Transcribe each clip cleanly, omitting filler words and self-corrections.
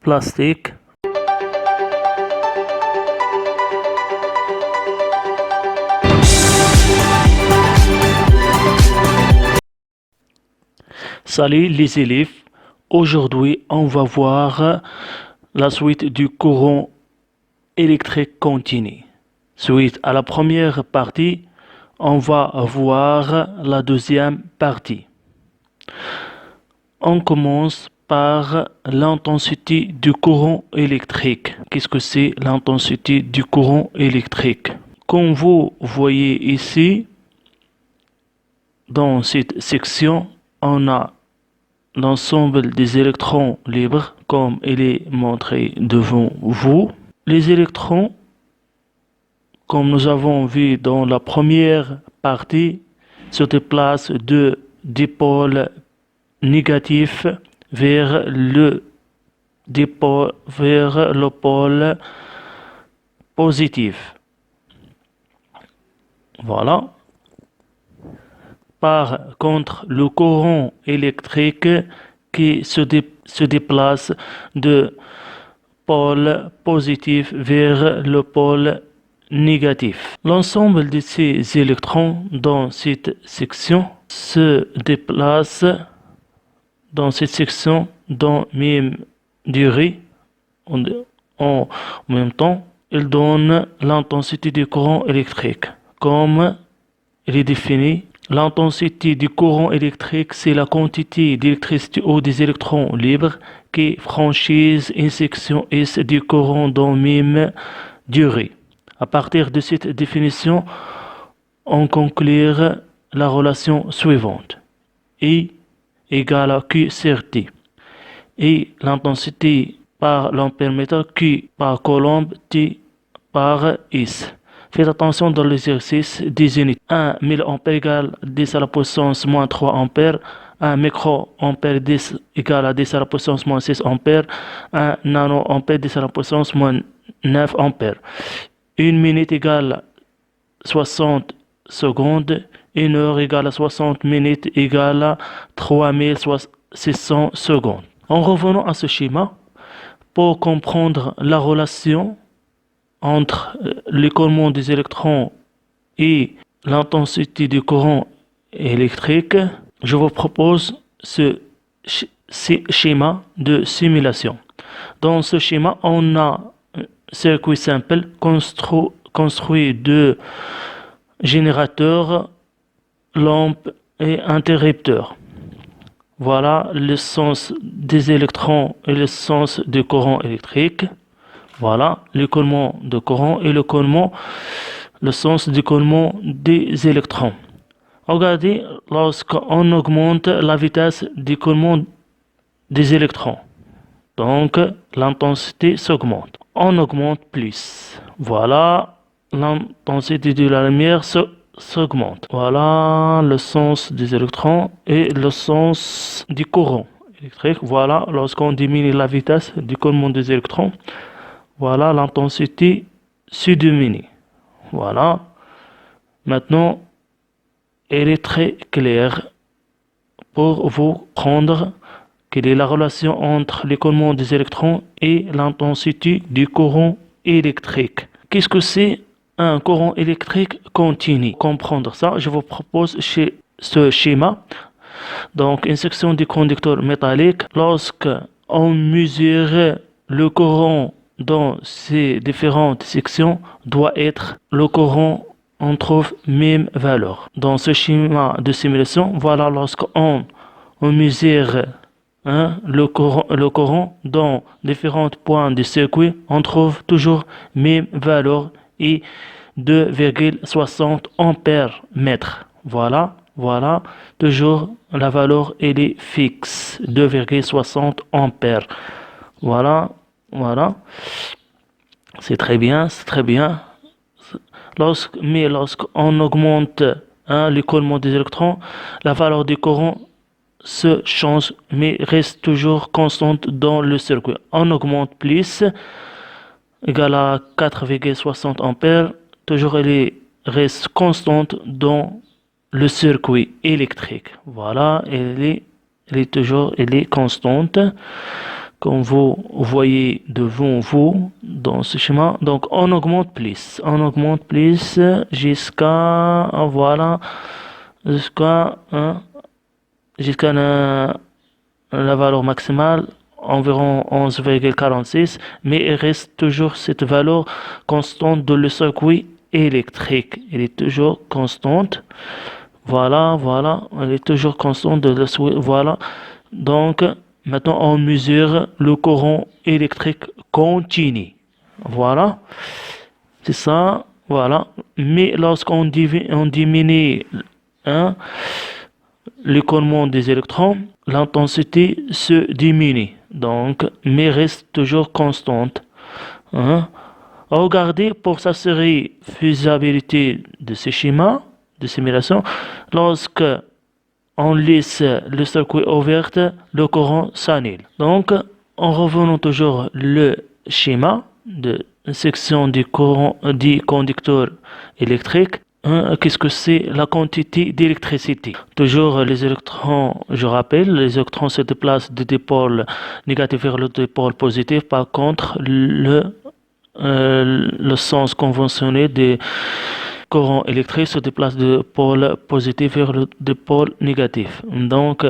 plastique. Salut les élèves, aujourd'hui on va voir la suite du courant électrique continu. Suite à la première partie, on va voir la deuxième partie. On commence par l'intensité du courant électrique. Qu'est-ce que c'est l'intensité du courant électrique? Comme vous voyez ici, dans cette section, on a l'ensemble des électrons libres, comme il est montré devant vous. Les électrons, comme nous avons vu dans la première partie, se déplacent de dipôles négatifs vers le pôle positif. Voilà. Par contre, le courant électrique qui se déplace de pôle positif vers le pôle négatif. L'ensemble de ces électrons dans cette section se déplace dans cette section dans même durée. En même temps, il donne l'intensité du courant électrique. Comme il est défini, l'intensité du courant électrique, c'est la quantité d'électricité ou des électrons libres qui franchissent une section S du courant dans même durée. À partir de cette définition, on conclure la relation suivante. I égale à Q sur T. Et l'intensité par l'ampère-mètre, Q par coulomb, T par S. Faites attention dans l'exercice des unités. 1 mA égale 10 à la puissance moins 3 ampères. 1 microampère 10 égale à 10 à la puissance moins 6 ampères. 1 nanoampère 10 à la puissance moins 9 ampères. 1 minute égale 60 secondes. 1 heure égale à 60 minutes égale à 3600 secondes. En revenant à ce schéma, pour comprendre la relation entre l'écoulement des électrons et l'intensité du courant électrique, je vous propose ce schéma de simulation. Dans ce schéma, on a un circuit simple construit de générateurs, lampes et interrupteurs. Voilà le sens des électrons et le sens du courant électrique. Voilà l'écoulement de courant et le sens d'écoulement des électrons. Regardez, lorsqu'on augmente la vitesse d'écoulement des électrons, donc l'intensité s'augmente. On augmente plus. Voilà, l'intensité de la lumière s'augmente. Voilà le sens des électrons et le sens du courant électrique. Voilà, lorsqu'on diminue la vitesse d'écoulement des électrons, voilà l'intensité se diminue. Voilà. Maintenant, elle est très claire pour vous prendre quelle est la relation entre l'écoulement des électrons et l'intensité du courant électrique. Qu'est-ce que c'est un courant électrique continu? Pour comprendre ça, je vous propose ce schéma. Donc, une section du conducteur métallique, lorsque on mesure le courant dans ces différentes sections, doit être le courant, on trouve même valeur. Dans ce schéma de simulation, voilà, lorsqu'on mesure le courant dans différents points du circuit, on trouve toujours même valeur et 2,60 ampères mètre. Voilà, toujours la valeur elle est fixe, 2,60 ampères. Voilà. C'est très bien. Lorsqu'on augmente l'écoulement des électrons, la valeur du courant se change mais reste toujours constante dans le circuit. On augmente plus, égal à 4,60 ampères, toujours elle reste constante dans le circuit électrique. Voilà, elle est constante. comme vous voyez devant vous dans ce schéma. Donc on augmente plus jusqu'à voilà jusqu'à hein, jusqu'à la valeur maximale environ 11,46, mais il reste toujours cette valeur constante de le circuit électrique. Elle est toujours constante. Voilà, elle est toujours constante de le circuit. Voilà. Donc, maintenant, on mesure le courant électrique continu. Voilà, c'est ça. Voilà. Mais lorsqu'on diminue hein, l'écoulement des électrons, l'intensité se diminue, donc, mais reste toujours constante. Hein. Regardez pour s'assurer faisabilité de ces schémas de simulation. Lorsque on laisse le circuit ouvert, le courant s'annule. Donc, en revenant toujours le schéma de section du courant du conducteur électrique. Qu'est-ce que c'est la quantité d'électricité? Toujours les électrons, je rappelle, les électrons se déplacent du dipôle négatif vers le dipôle positif. Par contre, le sens conventionné des courants électriques se déplace du pôle positif vers le dipôle négatif. Donc,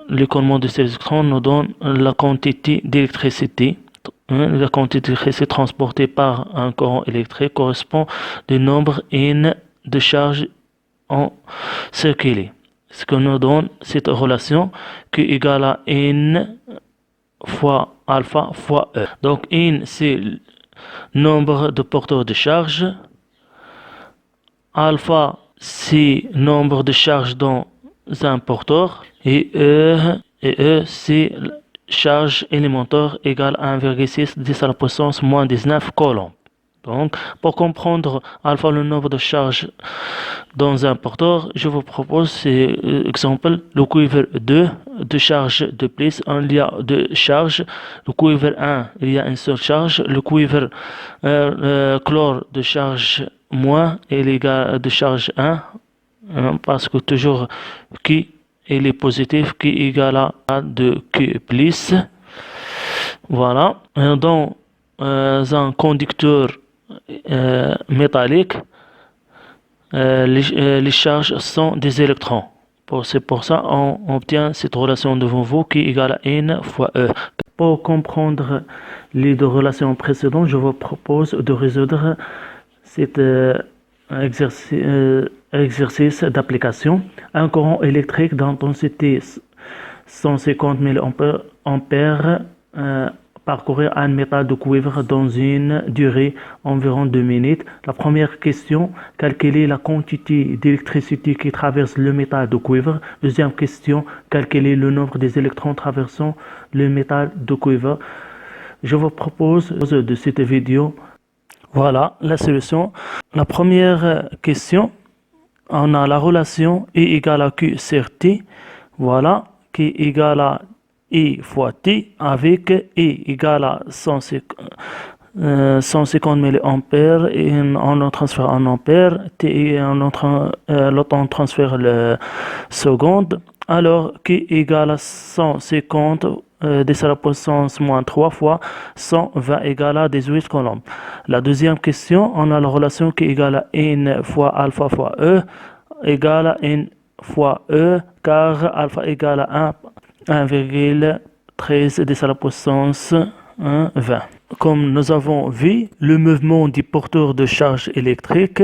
l'écoulement de ces électrons nous donne la quantité d'électricité. La quantité d'électricité transportée par un courant électrique correspond au nombre N de charges en circulé. Ce que nous donne cette relation qui est égale à N fois alpha fois E. Donc N c'est le nombre de porteurs de charge. Alpha c'est nombre de charges dans un porteur. Et E c'est charge élémentaire égale à 1,6 10 à la puissance moins 19 coulombs. Donc, pour comprendre alpha le nombre de charges dans un porteur, je vous propose c'est exemple le cuivre 2 charges de plus, il y a deux charges, le cuivre 1 il y a une seule charge, le cuivre chlore de charge moins est égal de charge 1 parce que toujours Q il est positif qui est égal à 2Q plus. Voilà. Dans un conducteur métallique, les charges sont des électrons. C'est pour ça on obtient cette relation devant vous qui est égale à N fois E. Pour comprendre les deux relations précédentes, je vous propose de résoudre cet exercice d'application. Un courant électrique d'intensité 150 mA parcourir un métal de cuivre dans une durée environ 2 minutes. La première question, calculer la quantité d'électricité qui traverse le métal de cuivre. Deuxième question, calculer le nombre des électrons traversant le métal de cuivre. Je vous propose de cette vidéo. Voilà la solution. La première question, on a la relation E égale à Q sur T. Voilà, qui est égal à I fois T avec I égale à 150 mA et on transfère en ampères, T et on transfère le seconde. Alors Q égale à 150 10 à la puissance moins 3 fois 120 égale à 18 coulombs. La deuxième question, on a la relation qui est égale à N fois alpha fois E égale à N fois E car alpha égale à 1,13 10 à la puissance 20. Comme nous avons vu, le mouvement du porteur de charge électrique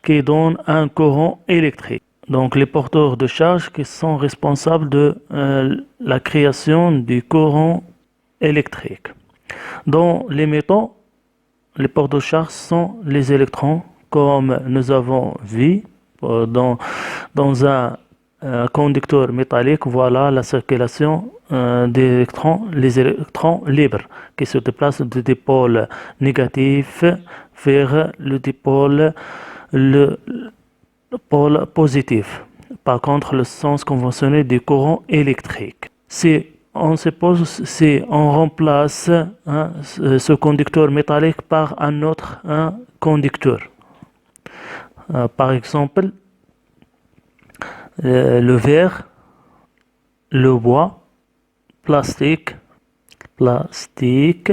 qui donne un courant électrique. Donc les porteurs de charge qui sont responsables de la création du courant électrique. Dans les métaux, les porteurs de charge sont les électrons, comme nous avons vu dans un conducteur métallique. Voilà la circulation des électrons, les électrons libres qui se déplacent du dipôle négatif vers le pôle positif. Par contre, le sens conventionné du courant électrique. Si on remplace ce conducteur métallique par un autre conducteur. Par exemple, le verre, le bois, plastique, plastique.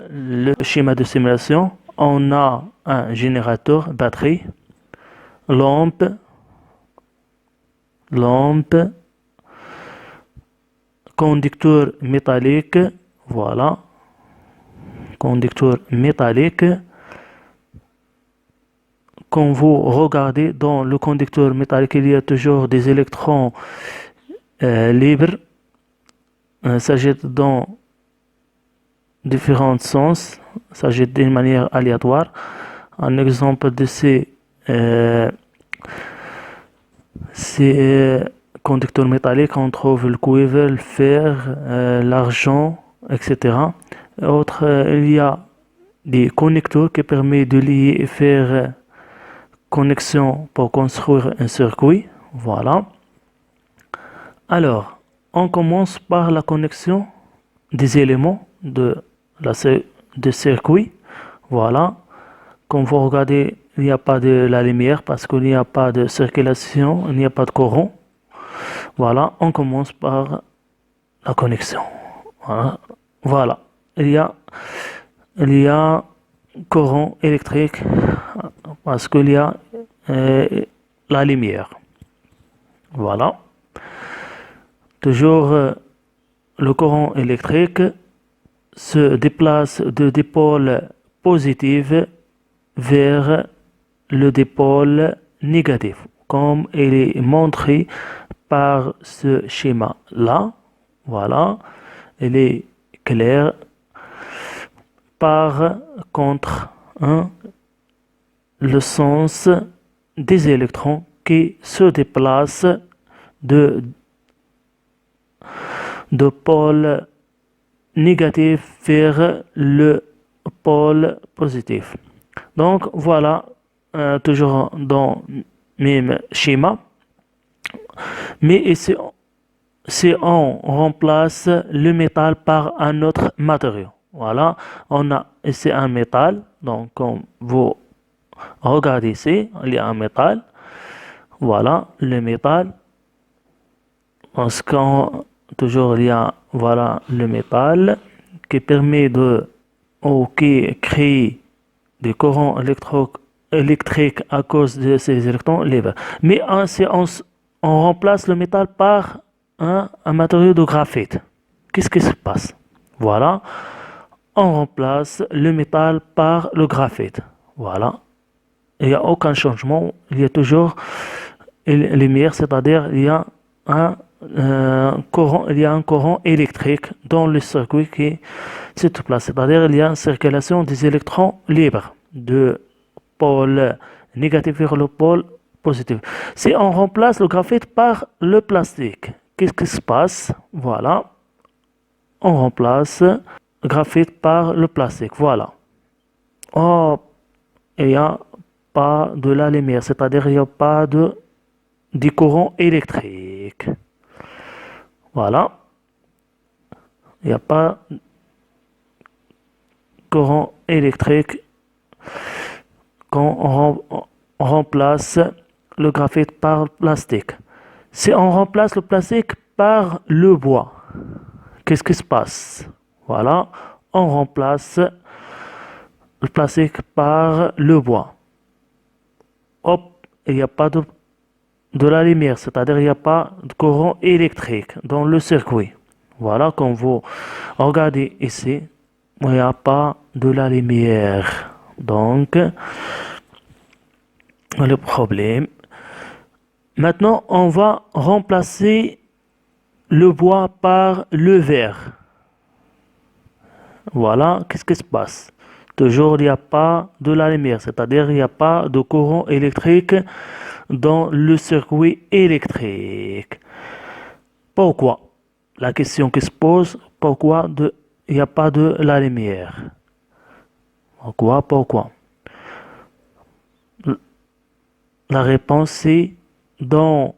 Le schéma de simulation, on a un générateur, batterie, lampe, conducteur métallique, voilà, conducteur métallique. Quand vous regardez dans le conducteur métallique, il y a toujours des électrons libres. Ça jette dans différents sens, ça jette d'une manière aléatoire. Un exemple de ces conducteurs métalliques, on trouve le cuivre, le fer, l'argent, etc. Il y a des connecteurs qui permettent de lier et faire connexion pour construire un circuit. Voilà. Alors, on commence par la connexion des éléments de circuit. Voilà. Comme vous regardez, il n'y a pas de la lumière parce qu'il n'y a pas de circulation, il n'y a pas de courant. Voilà, on commence par la connexion. Voilà. Il y a courant électrique parce qu'il y a la lumière. Voilà. Toujours le courant électrique se déplace de dipôle positif vers le dipôle négatif, comme il est montré par ce schéma-là. Voilà, il est clair. Par contre, le sens des électrons qui se déplacent de pôle négatif vers le pôle positif. Donc voilà, toujours dans le même schéma. Mais ici, si on remplace le métal par un autre matériau. Voilà, on a ici un métal. Donc comme vous regardez ici, il y a un métal. Voilà, le métal. Parce qu'on toujours il y a voilà le métal qui permet qui crée des courants électriques à cause de ces électrons libres. Mais si on remplace le métal par un matériau de graphite, qu'est-ce qui se passe? Voilà, on remplace le métal par le graphite. Voilà, il n'y a aucun changement, il y a toujours une lumière, c'est-à-dire il y a un courant électrique dans le circuit qui se place. C'est-à-dire il y a une circulation des électrons libres de pôle négatif vers le pôle positif. Si on remplace le graphite par le plastique, qu'est-ce qui se passe? Voilà, on remplace le graphite par le plastique. Voilà. Oh, il n'y a pas de la lumière, c'est-à-dire il n'y a pas de courant électrique. Voilà. Il n'y a pas de courant électrique quand on remplace le graphite par le plastique. Si on remplace le plastique par le bois, qu'est-ce qui se passe? Voilà, on remplace le plastique par le bois. Hop, il n'y a pas de la lumière, c'est-à-dire il n'y a pas de courant électrique dans le circuit. Voilà, comme vous regardez ici, il n'y a pas de la lumière. Donc, le problème. Maintenant, on va remplacer le bois par le verre. Voilà, qu'est-ce qui se passe? Toujours, il n'y a pas de la lumière, c'est-à-dire il n'y a pas de courant électrique dans le circuit électrique. Pourquoi? La question qui se pose, pourquoi il n'y a pas de la lumière? Pourquoi? La réponse est dans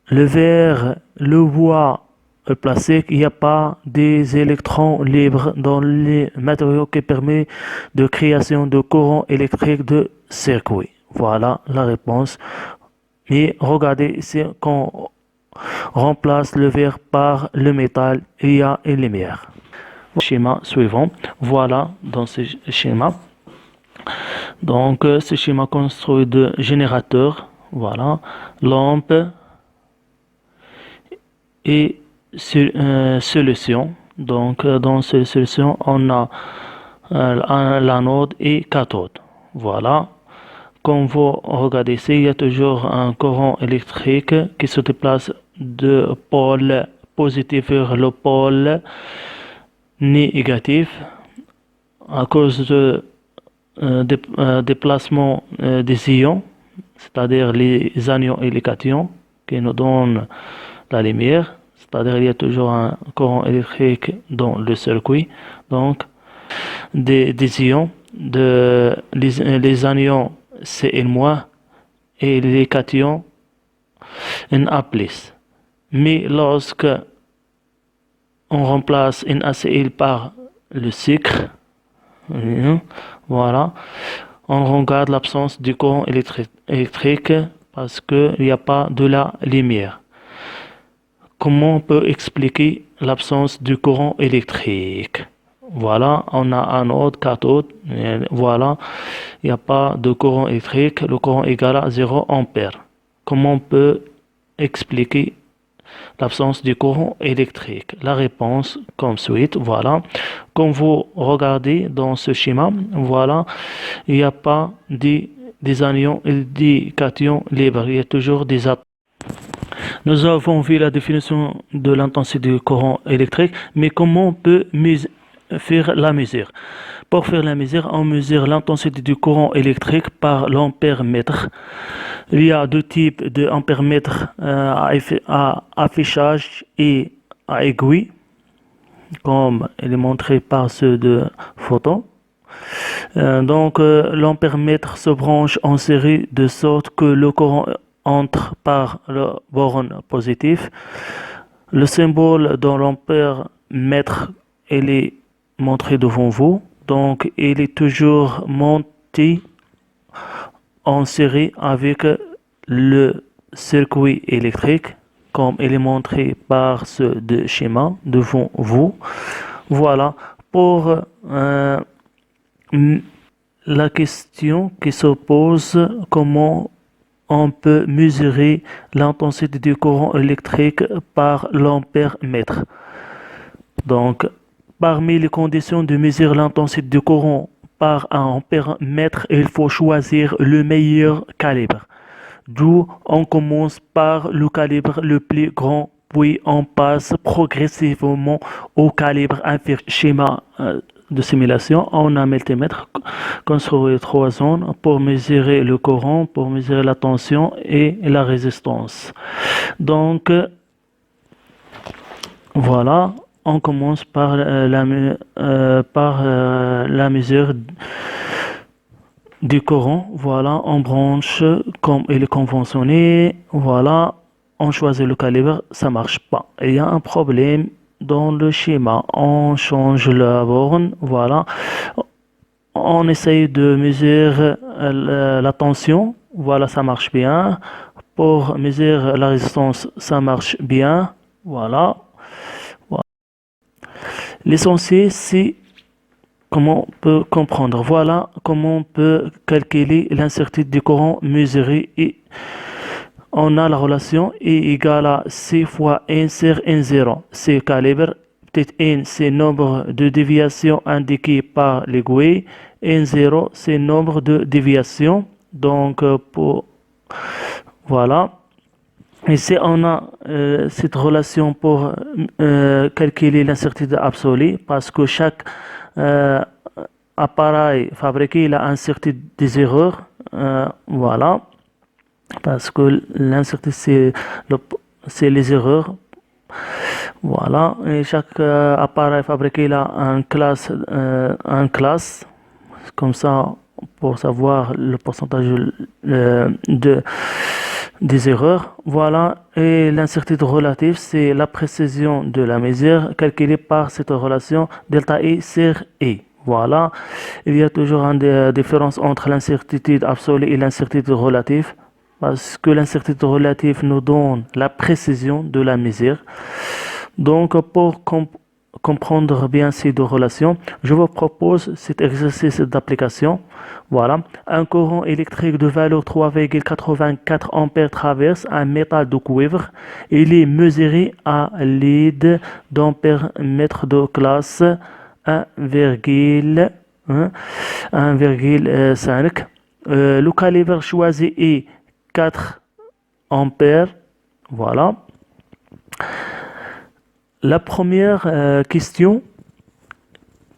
le verre, le bois, le plastique, il n'y a pas des électrons libres dans les matériaux qui permettent de création de courant électrique de circuit. Voilà la réponse. Mais regardez ici, quand remplace le verre par le métal, il y a une lumière. Schéma suivant. Voilà dans ce schéma. Donc, ce schéma construit de générateurs. Voilà, lampe et solution. Donc, dans cette solution, on a l'anode et cathode. Voilà. Comme vous regardez ici, il y a toujours un courant électrique qui se déplace de pôle positif vers le pôle négatif à cause de déplacement des ions, c'est-à-dire les anions et les cations qui nous donnent la lumière. C'est-à-dire il y a toujours un courant électrique dans le circuit. Donc, des ions, les anions Cl- et les cations Na+. Mais lorsque on remplace NaCl par le sucre, voilà, on regarde l'absence du courant électrique parce qu'il n'y a pas de la lumière. Comment on peut expliquer l'absence du courant électrique? Voilà, on a anode, cathode, voilà, il n'y a pas de courant électrique, le courant est égal à 0 ampère. Comment on peut expliquer l'absence du courant électrique? La réponse comme suite, voilà. Comme vous regardez dans ce schéma, voilà, il n'y a pas des anions et des cations libres, il y a toujours des atomes. Nous avons vu la définition de l'intensité du courant électrique, mais comment on peut faire la mesure? Pour faire la mesure, on mesure l'intensité du courant électrique par l'ampère-mètre. Il y a deux types de ampère-mètre à affichage et à aiguille, comme il est montré par ceux de photo. Donc, l'ampère-mètre se branche en série de sorte que le courant entre par le borne positif. Le symbole dans l'ampère-mètre, il est montré devant vous. Donc, il est toujours monté en série avec le circuit électrique, comme il est montré par ce deux schémas devant vous. Voilà. Pour la question qui se pose, comment on peut mesurer l'intensité du courant électrique par l'ampère-mètre. Donc, parmi les conditions de mesurer l'intensité du courant par un ampère-mètre, il faut choisir le meilleur calibre. D'où on commence par le calibre le plus grand, puis on passe progressivement au calibre inférieur. Schéma de simulation, on a un multimètre construit 3 zones pour mesurer le courant, pour mesurer la tension et la résistance. Donc, voilà, on commence par la mesure du courant. Voilà, on branche comme il est conventionné. Voilà, on choisit le calibre, ça marche pas. Il y a un problème dans le schéma. On change la borne. Voilà, on essaye de mesurer la tension. Voilà, ça marche bien. Pour mesurer la résistance, ça marche bien. Voilà. L'essentiel, c'est comment on peut comprendre. Voilà comment on peut calculer l'incertitude du courant mesuré et on a la relation E égale à C fois N sur N0. C'est calibre. Peut-être N, c'est nombre de déviations indiquées par l'aiguille. N0, c'est nombre de déviations. Donc, voilà. Ici, on a cette relation pour calculer l'incertitude absolue parce que chaque appareil fabriqué il a incertitude des erreurs. Voilà. Parce que l'incertitude, c'est les erreurs. Voilà. Et chaque appareil fabriqué il a un classe. Comme ça, pour savoir le pourcentage des erreurs. Voilà. Et l'incertitude relative, c'est la précision de la mesure calculée par cette relation delta I sur I. Voilà. Il y a toujours une différence entre l'incertitude absolue et l'incertitude relative. parce que l'incertitude relative nous donne la précision de la mesure. Donc, pour comprendre bien ces deux relations, je vous propose cet exercice d'application. Voilà. Un courant électrique de valeur 3,84 ampères traverse un métal de cuivre. Il est mesuré à l'aide d'ampères-mètre de classe 1,5. Le calibre choisi est 4 ampères. Voilà. La première question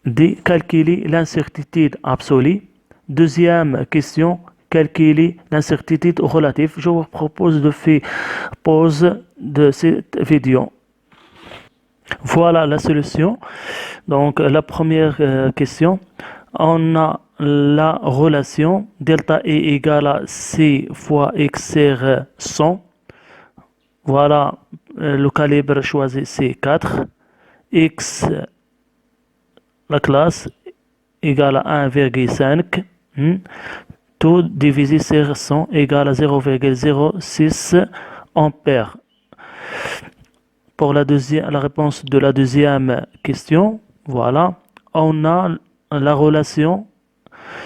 de calculer l'incertitude absolue. Deuxième question, calculer l'incertitude relative. Je vous propose de faire pause de cette vidéo. Voilà la solution. Donc la première question, on a la relation delta E égale à C fois XR 100. Voilà, le calibre choisi c'est 4. X, la classe, égale à 1,5. Tout divisé sur 100 égale à 0,06 ampères. Pour la réponse de la deuxième question, voilà, on a la relation,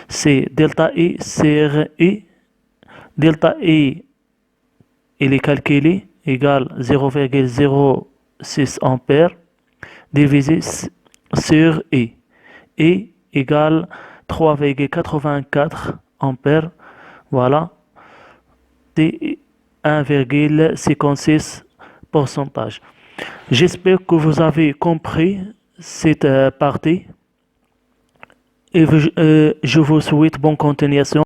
c'est delta E sur E. Delta E, il est calculé, égale 0,06 ampères, divisé sur E. E égale 3,84 ampères, voilà, c'est 1,56%. J'espère que vous avez compris cette partie et je vous souhaite bonne continuation.